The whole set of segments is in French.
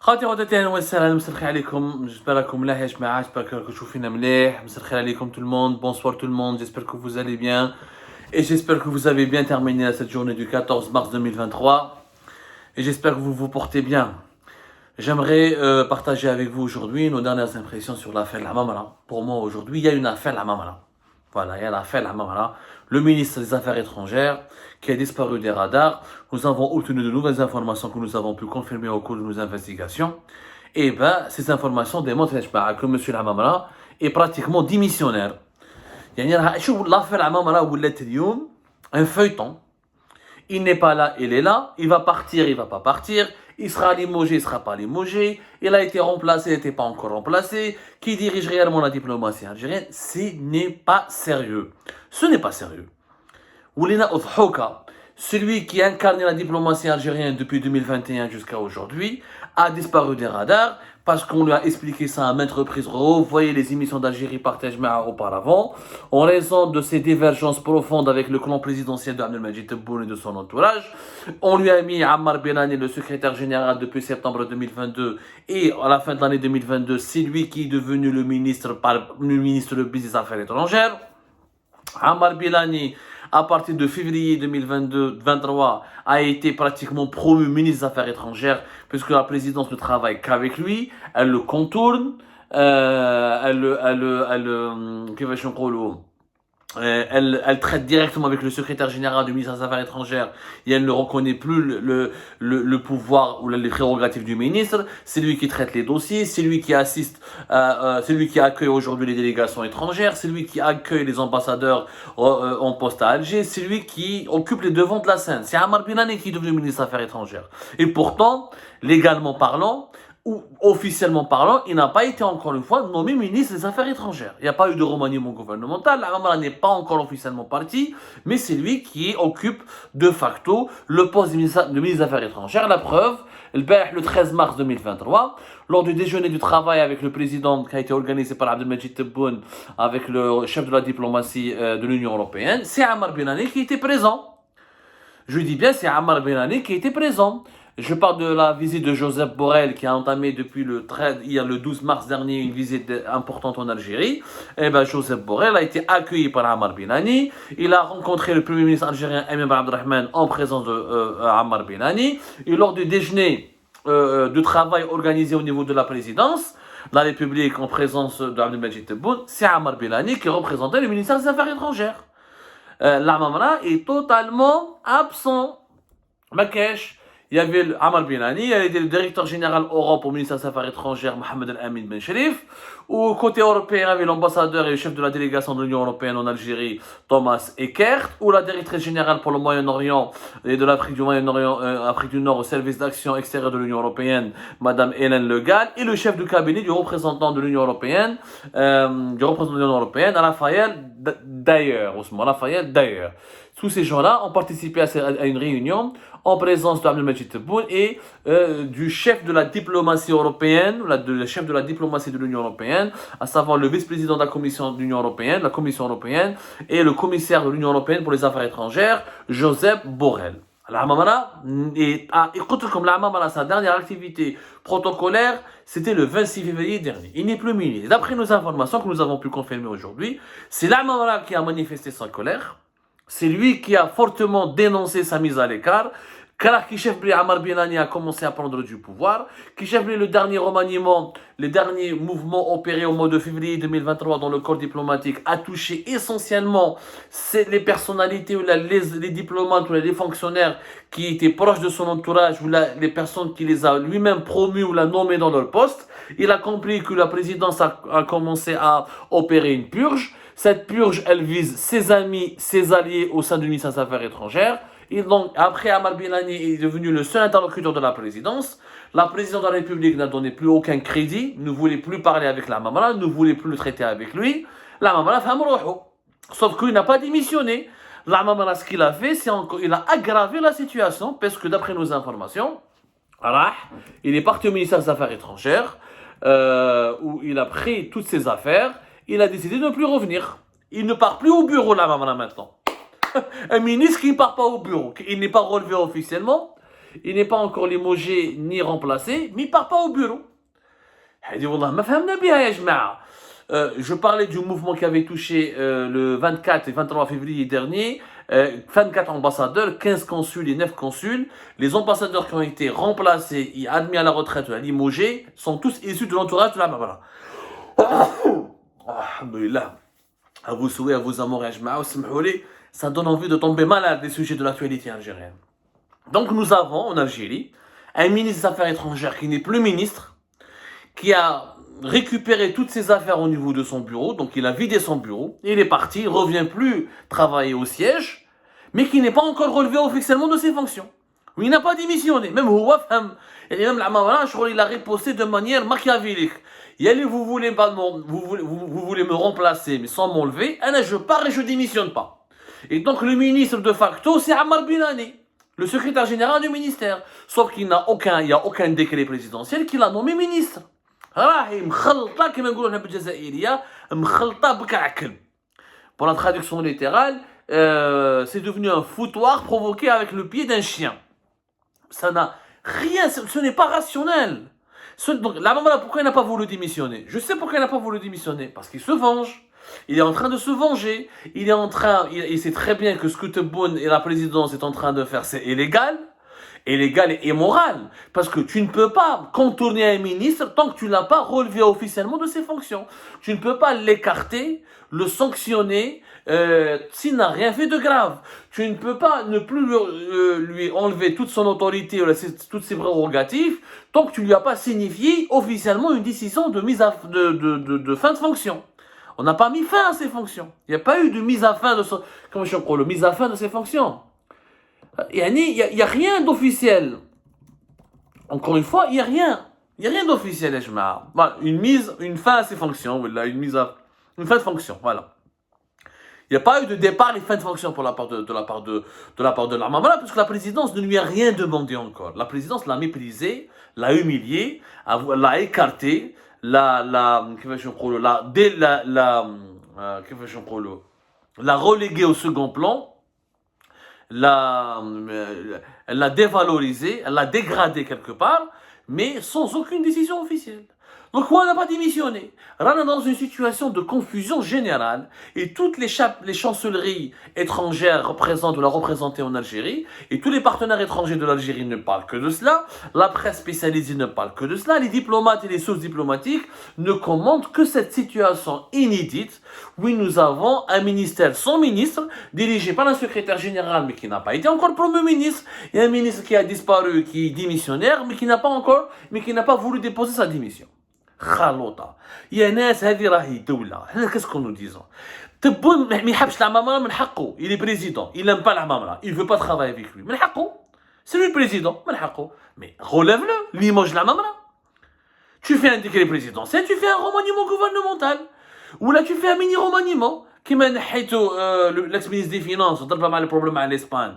خاوتي غداتي اهلا وسهلا مساء الخير عليكم جيسبر راكم ملاح يا جماعه جيسبر راكم تشوفينا مليح مساء الخير عليكم tout le monde bonsoir tout le monde j'espère que vous allez bien et j'espère que vous avez bien terminé cette journée du 14 mars 2023 et j'espère que vous vous portez bien. J'aimerais partager avec vous aujourd'hui nos dernières impressions sur l'affaire Lamamala. Pour moi aujourd'hui il y a une affaire Lamamala. Voilà, il y a l'affaire Lamamala, le ministre des Affaires étrangères qui a disparu des radars. Nous avons obtenu de nouvelles informations que nous avons pu confirmer au cours de nos investigations. Et bien, ces informations démontrent que M. Lamamala est pratiquement démissionnaire. L'affaire Lamamala est un feuilleton. Il n'est pas là, il est là. Il va partir, il ne va pas partir. Il sera limogé, il ne sera pas limogé. Il a été remplacé, il n'était pas encore remplacé. Qui dirige réellement la diplomatie algérienne? Ce n'est pas sérieux. Ce n'est pas sérieux. Oulina Othhoka, celui qui incarnait la diplomatie algérienne depuis 2021 jusqu'à aujourd'hui, a disparu des radars parce qu'on lui a expliqué ça à maintes reprises. Revoyez les émissions d'Algérie partagées auparavant. En raison de ces divergences profondes avec le clan présidentiel de Abdelmadjid Tebboune et de son entourage, on lui a mis Ammar Belani, le secrétaire général depuis septembre 2022, et à la fin de l'année 2022, c'est lui qui est devenu le ministre des Affaires étrangères. Ammar Belani, à partir de février 2022-2023, a été pratiquement promu ministre des Affaires étrangères, puisque la présidence ne travaille qu'avec lui, elle le contourne, elle traite directement avec le secrétaire général du ministère des Affaires étrangères et elle ne reconnaît plus le pouvoir ou les prérogatives du ministre. C'est lui qui traite les dossiers, c'est lui qui assiste, c'est lui qui accueille aujourd'hui les délégations étrangères, c'est lui qui accueille les ambassadeurs en poste à Alger, c'est lui qui occupe les devants de la scène. C'est Ammar Belani qui est devenu ministre des Affaires étrangères. Et pourtant, légalement parlant, ou officiellement parlant, il n'a pas été encore une fois nommé ministre des Affaires étrangères. Il n'y a pas eu de remaniement gouvernemental, Lamamala n'est pas encore officiellement parti, mais c'est lui qui occupe de facto le poste de ministre des Affaires étrangères. La preuve, le 13 mars 2023, lors du déjeuner du travail avec le président qui a été organisé par Abdelmadjid Tebboune, avec le chef de la diplomatie de l'Union européenne, c'est Ammar Belani qui était présent. Je dis bien, c'est Ammar Belani qui était présent. Je parle de la visite de Joseph Borrell qui a entamé depuis le 12 mars dernier une visite importante en Algérie. Et ben Joseph Borrell a été accueilli par Ammar Belani. Il a rencontré le premier ministre algérien Emin Ben Abdelrahman en présence de Ammar Belani. Et lors du déjeuner de travail organisé au niveau de la présidence, la République en présence d'Abdelmadjid Tebboune, c'est Ammar Belani qui représentait le ministère des Affaires étrangères. Lamamala est totalement absent. Makesh. Il y avait Ammar Belani, il était le directeur général Europe au ministère des Affaires étrangères, Mohamed El-Amin Ben Cherif. Au côté européen, il y avait l'ambassadeur et le chef de la délégation de l'Union européenne en Algérie, Thomas Eckert. Ou la directrice générale pour le Moyen-Orient et de l'Afrique du Moyen-Orient, Afrique du Nord au service d'action extérieure de l'Union européenne, Madame Hélène Le Gall. Et le chef du cabinet du représentant de l'Union européenne, Raphaël Dayer. Tous ces gens-là ont participé à une réunion en présence d'Abdelmadjid Tebboune et du chef de la diplomatie européenne, le chef de la diplomatie de l'Union européenne, à savoir le vice-président de la Commission de l'Union européenne, la Commission européenne, et le commissaire de l'Union européenne pour les affaires étrangères, Joseph Borrell. L'Amamala, comme l'Amamala, sa dernière activité protocolaire, c'était le 26 février dernier. Il n'est plus ministre. D'après nos informations que nous avons pu confirmer aujourd'hui, c'est l'Amamala qui a manifesté sa colère. C'est lui qui a fortement dénoncé sa mise à l'écart. Car Kichefbli Ammar Belani a commencé à prendre du pouvoir. Kichefbli, le dernier remaniement, les derniers mouvements opérés au mois de février 2023 dans le corps diplomatique a touché essentiellement les personnalités ou les diplomates ou les fonctionnaires qui étaient proches de son entourage ou les personnes qui les a lui-même promus ou l'a nommés dans leur poste. Il a compris que la présidence a commencé à opérer une purge. Cette purge, elle vise ses amis, ses alliés au sein du ministère des Affaires étrangères. Et donc, après, Ammar Belani est devenu le seul interlocuteur de la présidence. La présidente de la République n'a donné plus aucun crédit, ne voulait plus parler avec Lamamala, ne voulait plus le traiter avec lui. Lamamala fait amrouhou. Sauf qu'il n'a pas démissionné. Lamamala, ce qu'il a fait, c'est il a aggravé la situation, parce que d'après nos informations, il est parti au ministère des Affaires étrangères, où il a pris toutes ses affaires. Il a décidé de ne plus revenir. Il ne part plus au bureau, Lamamala, maintenant. Un ministre qui ne part pas au bureau, il n'est pas relevé officiellement, il n'est pas encore limogé ni remplacé, mais il part pas au bureau. Je parlais du mouvement qui avait touché le 24 et 23 février dernier, 24 ambassadeurs, 15 consuls et 9 consuls. Les ambassadeurs qui ont été remplacés et admis à la retraite ou à limogés sont tous issus de l'entourage de la Mamara. Alhamdulillah. À vos souhaits, à vos amours, ça donne envie de tomber malade des sujets de l'actualité algérienne. Donc nous avons en Algérie un ministre des Affaires étrangères qui n'est plus ministre, qui a récupéré toutes ses affaires au niveau de son bureau, donc il a vidé son bureau, il est parti, il ne revient plus travailler au siège, mais qui n'est pas encore relevé officiellement de ses fonctions. Il n'a pas démissionné, même Houafam, et même l'Amawala, il a riposté de manière machiavélique. Vous voulez me remplacer, mais sans m'enlever, je pars et je démissionne pas. Et donc le ministre de facto, c'est Ammar Bilani, le secrétaire général du ministère. Sauf qu'il n'y a aucun décret présidentiel qui l'a nommé ministre. Pour la traduction littérale, c'est devenu un foutoir provoqué avec le pied d'un chien. Ça n'a rien, ce n'est pas rationnel. Donc, la maman, pourquoi il n'a pas voulu démissionner? Je sais pourquoi il n'a pas voulu démissionner. Parce qu'il se venge. Il est en train de se venger. Il sait très bien que ce que Tebboune et la présidence est en train de faire, c'est illégal. Illégal et immoral. Parce que tu ne peux pas contourner un ministre tant que tu ne l'as pas relevé officiellement de ses fonctions. Tu ne peux pas l'écarter, le sanctionner, s'il n'a rien fait de grave. Tu ne peux pas ne plus lui enlever toute son autorité, toutes ses prérogatives, tant que tu ne lui as pas signifié officiellement une décision de mise de fin de fonction. On n'a pas mis fin à ses fonctions. Il n'y a pas eu de mise à fin mise à fin de ses fonctions. Il n'y a rien d'officiel. Encore une fois, il n'y a rien. Il n'y a rien d'officiel, voilà, une fin à ses fonctions, voilà, une fin de fonction, voilà. Il n'y a pas eu de départ et fin de fonction pour la part de l'Arma. Voilà, parce que la présidence ne lui a rien demandé encore. La présidence l'a méprisé, l'a humilié, l'a écarté, l'a relégué au second plan, elle l'a dévalorisé, elle l'a dégradé quelque part, mais sans aucune décision officielle. Donc, on n'a pas démissionné. On est dans une situation de confusion générale et toutes les chancelleries étrangères représentent ou la représentées en Algérie et tous les partenaires étrangers de l'Algérie ne parlent que de cela. La presse spécialisée ne parle que de cela. Les diplomates et les sources diplomatiques ne commentent que cette situation inédite où nous avons un ministère sans ministre dirigé par un secrétaire général mais qui n'a pas été encore promu ministre et un ministre qui a disparu, qui est démissionnaire mais qui n'a pas voulu déposer sa démission. خالوطة يا ناس هذه راهي دولة حنا كاسكو نو ديزون تبون ما يحبش العمامرة من حقه il est président il n'aime pas العمامرة il veut pas travailler avec lui من حقه c'est lui le président من حقه mais relève-le limoge العمامرة tu fais un décret présidentiel tu fais un remaniement gouvernemental ou là tu fais un mini remaniement كيما نحيتو l'ex-ministre des finances ضرب مع le problème مع l'Espagne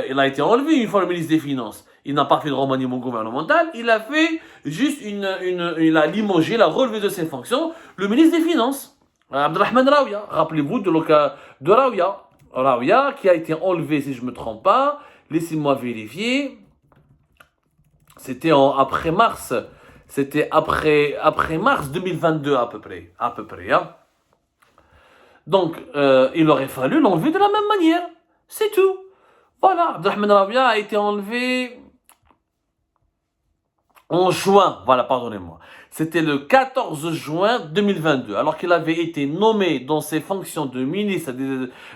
il a été enlevé une fois le ministre des Finances. Il n'a pas fait de remaniement gouvernemental, il a fait juste il a limogé, il a relevé de ses fonctions le ministre des Finances, Abdelrahman Raouia. Rappelez-vous de Raouia. Raouia qui a été enlevé, si je ne me trompe pas, laissez-moi vérifier, c'était après mars 2022 à peu près. Hein. Donc, il aurait fallu l'enlever de la même manière, c'est tout. Voilà, Abdelrahman Raouia a été enlevé en juin, voilà, pardonnez-moi. C'était le 14 juin 2022, alors qu'il avait été nommé dans ses fonctions de ministre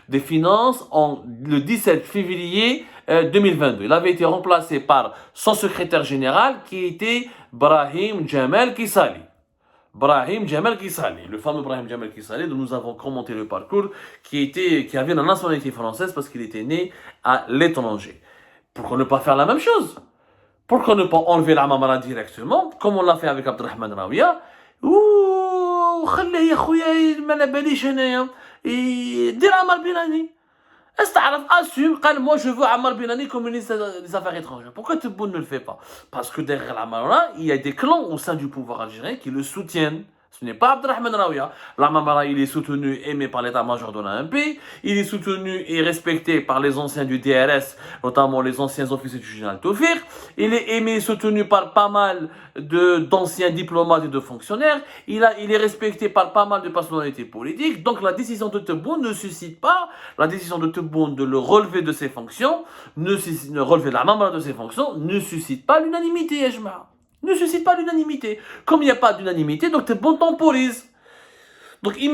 des Finances le 17 février 2022. Il avait été remplacé par son secrétaire général qui était Brahim Djemal Kissali. Le fameux Brahim Djemal Kissali dont nous avons commenté le parcours, qui avait la nationalité française parce qu'il était né à l'étranger. Pourquoi ne pas faire la même chose? Pourquoi ne pas enlever l'Amamara directement, comme on l'a fait avec Abdelrahman Raouia? Ouh, خليه يا خويا ما على باليش انايا دير عمار بيلاني. Assume, moi je veux Ammar Bilani comme ministre des Affaires étrangères. Pourquoi Tebboune ne le fait pas? Parce que derrière l'Amara, il y a des clans au sein du pouvoir algérien qui le soutiennent. Ce n'est pas Abdelrahman Raouia. L'Amamara, il est soutenu, aimé par l'état-major de l'AMP. Il est soutenu et respecté par les anciens du DRS, notamment les anciens officiers du général Taufir. Il est aimé et soutenu par pas mal d'anciens diplomates et de fonctionnaires. Il est respecté par pas mal de personnalités politiques. Donc la décision de Tebboune ne suscite pas, la décision de Tebboune de le relever de ses fonctions, ne relever l'Amamara de ses fonctions, ne suscite pas l'unanimité, Ejma. Ne suscite pas l'unanimité. Comme il n'y a pas d'unanimité, donc Tebboune temporise. Donc, il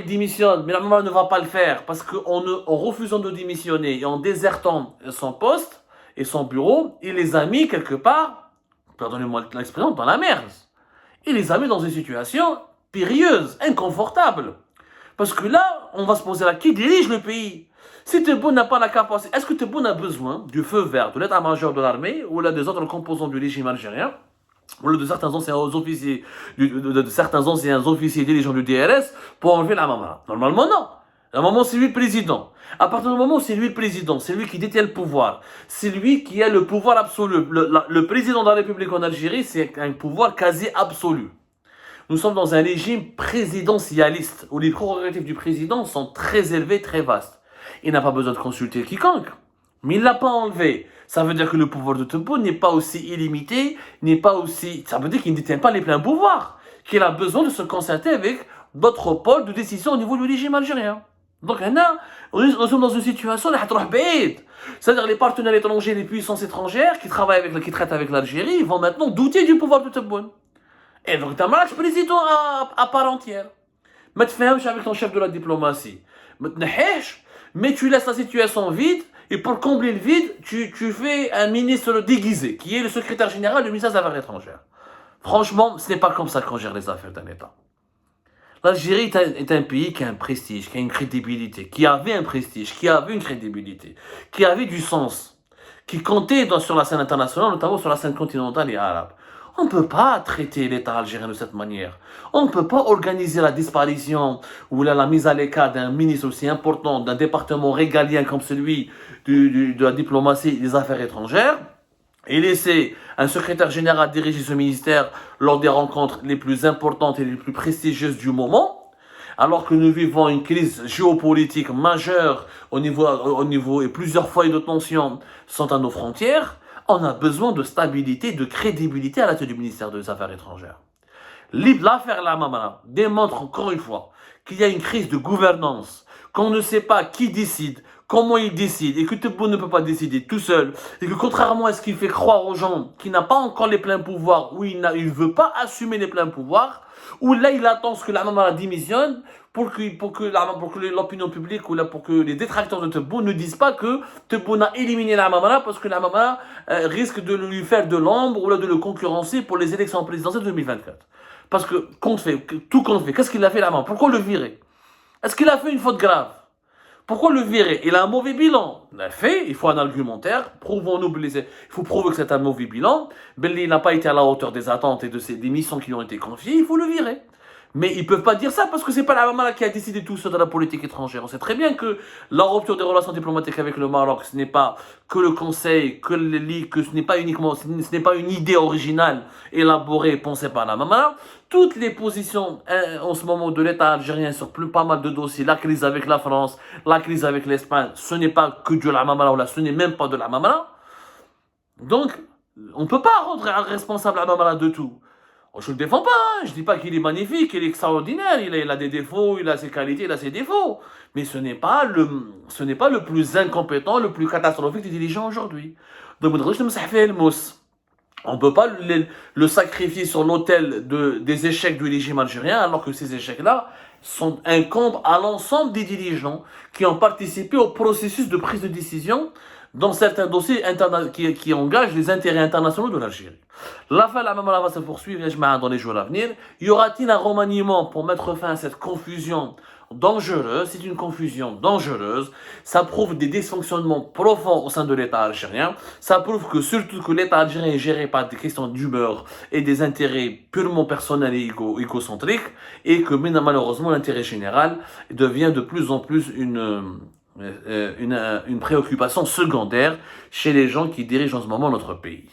démissionne, mais l'Amamara ne va pas le faire parce qu'en refusant de démissionner et en désertant son poste et son bureau, il les a mis quelque part, pardonnez-moi l'expression, dans la merde. Il les a mis dans une situation périlleuse, inconfortable. Parce que là, on va se poser là, qui dirige le pays? Si Tebboune n'a pas la capacité, est-ce que Tebboune a besoin du feu vert de l'état-major de l'armée ou là des autres composants du régime algérien ou de certains anciens officiers, certains anciens officiers dirigeants du DRS pour enlever l'Amamara? Normalement, non. Normalement, c'est lui le président. À partir du moment où c'est lui le président, c'est lui qui détient le pouvoir, c'est lui qui a le pouvoir absolu. Le président de la République en Algérie, c'est un pouvoir quasi absolu. Nous sommes dans un régime présidentialiste où les prérogatives du président sont très élevées, très vastes. Il n'a pas besoin de consulter quiconque, mais il ne l'a pas enlevé. Ça veut dire que le pouvoir de Tebboune n'est pas aussi illimité, ça veut dire qu'il ne détient pas les pleins pouvoirs, qu'il a besoin de se concerter avec d'autres pôles de décision au niveau du régime algérien. Donc, nous sommes dans une situation, c'est-à-dire les partenaires étrangers, les puissances étrangères qui traitent avec l'Algérie, ils vont maintenant douter du pouvoir de Tebboune. Et donc, tu as un président à part entière. Mais tu fais avec ton chef de la diplomatie. Mais tu laisses la situation vide, et pour combler le vide, tu fais un ministre déguisé, qui est le secrétaire général du ministère des Affaires étrangères. Franchement, ce n'est pas comme ça qu'on gère les affaires d'un État. L'Algérie est un pays qui a un prestige, qui a une crédibilité, qui avait un prestige, qui avait une crédibilité, qui avait du sens, qui comptait sur la scène internationale, notamment sur la scène continentale et arabe. On ne peut pas traiter l'État algérien de cette manière. On ne peut pas organiser la disparition ou la mise à l'écart d'un ministre aussi important, d'un département régalien comme celui de la diplomatie et des affaires étrangères, et laisser un secrétaire général diriger ce ministère lors des rencontres les plus importantes et les plus prestigieuses du moment, alors que nous vivons une crise géopolitique majeure au niveau et plusieurs foyers de tension sont à nos frontières. On a besoin de stabilité, de crédibilité à la tête du ministère des Affaires étrangères. L'affaire L'Amamara démontre encore une fois qu'il y a une crise de gouvernance, qu'on ne sait pas qui décide, comment il décide, et que Tebboune ne peut pas décider tout seul, et que contrairement à ce qu'il fait croire aux gens, qu'il n'a pas encore les pleins pouvoirs, ou il ne veut pas assumer les pleins pouvoirs, ou là il attend ce que l'Amamara démissionne, pour que l'opinion publique ou là, pour que les détracteurs de Tebboune ne disent pas que Tebboune a éliminé l'Amamara parce que l'Amamara risque de lui faire de l'ombre ou là, de le concurrencer pour les élections présidentielles de 2024. Parce que tout compte fait, qu'est-ce qu'il a fait l'Amamara? Pourquoi le virer? Est-ce qu'il a fait une faute grave? Pourquoi le virer? Il a un mauvais bilan. Il l'a fait, il faut un argumentaire. Il faut prouver que c'est un mauvais bilan. Belli n'a pas été à la hauteur des attentes et des missions qui lui ont été confiées. Il faut le virer. Mais ils ne peuvent pas dire ça parce que ce n'est pas l'Amamara qui a décidé tout ça de la politique étrangère. On sait très bien que la rupture des relations diplomatiques avec le Maroc, ce n'est pas que le Conseil, que ce n'est pas uniquement, ce n'est pas une idée originale élaborée et pensée par l'Amamara. Toutes les positions en ce moment de l'État algérien sur pas mal de dossiers, la crise avec la France, la crise avec l'Espagne, ce n'est pas que de l'Amamara ou là, ce n'est même pas de l'Amamara. Donc, on ne peut pas rendre responsable l'Amamara de tout. Je ne le défends pas, je ne dis pas qu'il est magnifique, qu'il est extraordinaire, il a des défauts, il a ses qualités, il a ses défauts. Mais ce n'est pas le plus incompétent, le plus catastrophique des dirigeants aujourd'hui. Donc, on ne peut pas le sacrifier sur l'autel des échecs du régime algérien, alors que ces échecs-là incombent à l'ensemble des dirigeants qui ont participé au processus de prise de décision dans certains dossiers qui engagent les intérêts internationaux de l'Algérie. L'affaire L'Amamara va se poursuivre dans les jours à venir. Y aura-t-il un remaniement pour mettre fin à cette confusion dangereuse? C'est une confusion dangereuse. Ça prouve des dysfonctionnements profonds au sein de l'État algérien. Ça prouve que surtout que l'État algérien est géré par des questions d'humeur et des intérêts purement personnels et égocentriques, et que malheureusement l'intérêt général devient de plus en plus une préoccupation secondaire chez les gens qui dirigent en ce moment notre pays.